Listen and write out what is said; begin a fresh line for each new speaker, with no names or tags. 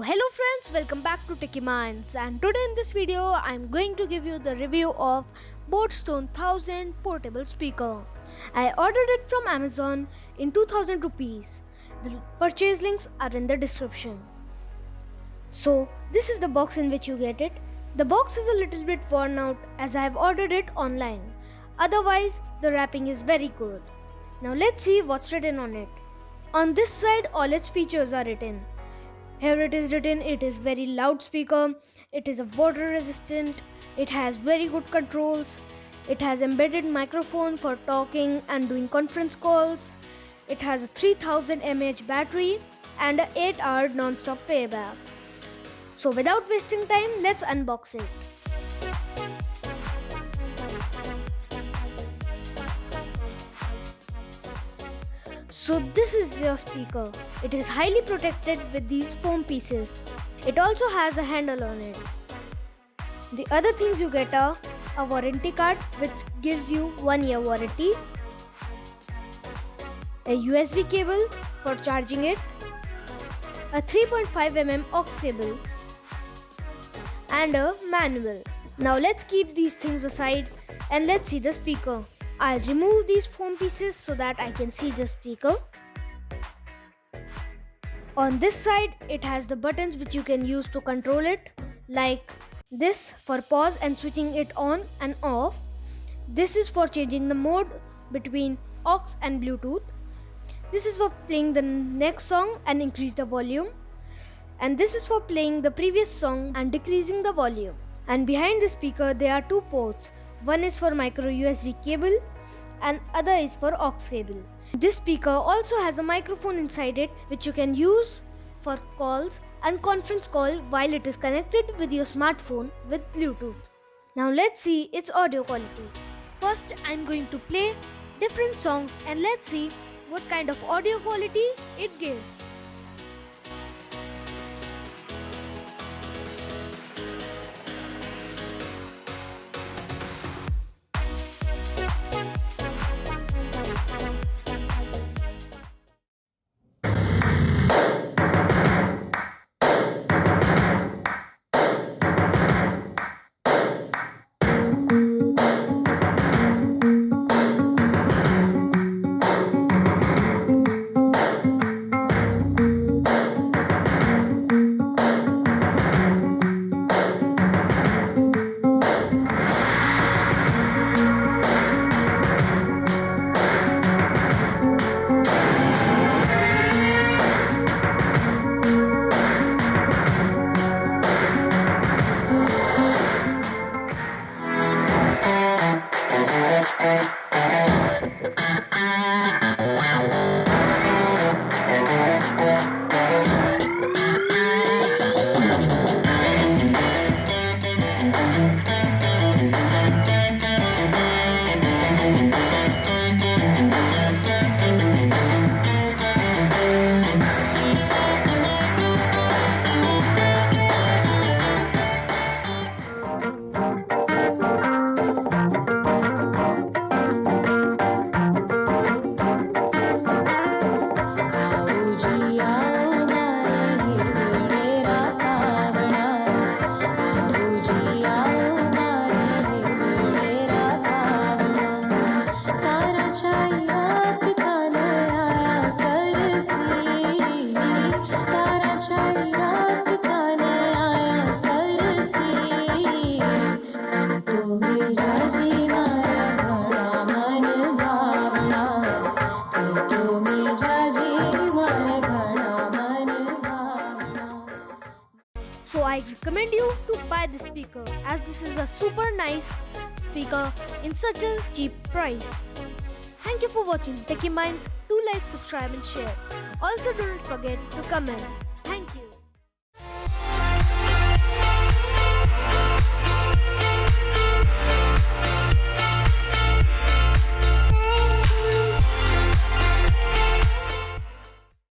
Hello friends, welcome back to Techie Minds, and today in this video I'm going to give you the review of Boatstone 1000 portable speaker. I ordered it from Amazon in 2000 rupees. The purchase links are in the description. So this is the box in which you get it. The box is a little bit worn out as I have ordered it online. Otherwise the wrapping is very good. Now let's see what's written on it. On this side all its features are written. Here it is written, it is very loud speaker, it is a water resistant, it has very good controls, it has embedded microphone for talking and doing conference calls, it has a 3000 mAh battery and a 8-hour non-stop playback. So without wasting time, let's unbox it. So this is your speaker. It is highly protected with these foam pieces. It also has a handle on it. The other things you get are a warranty card which gives you 1 year warranty, a USB cable for charging it, a 3.5 aux cable and a manual. Now let's keep these things aside and let's see the speaker. I'll remove these foam pieces so that I can see the speaker. On this side, it has the buttons which you can use to control it, like this for pause and switching it on and off. This is for changing the mode between aux and Bluetooth. This is for playing the next song and increase the volume. And this is for playing the previous song and decreasing the volume. And behind the speaker there are two ports. One is for micro USB cable and other is for aux cable. This speaker also has a microphone inside it which you can use for calls and conference call while it is connected with your smartphone with Bluetooth. Now let's see its audio quality. First I'm going to play different songs and let's see what kind of audio quality it gives. So I recommend you to buy this speaker as this is a super nice speaker in such a cheap price. Thank you for watching Techie Minds. Do like, subscribe and share. Also don't forget to comment.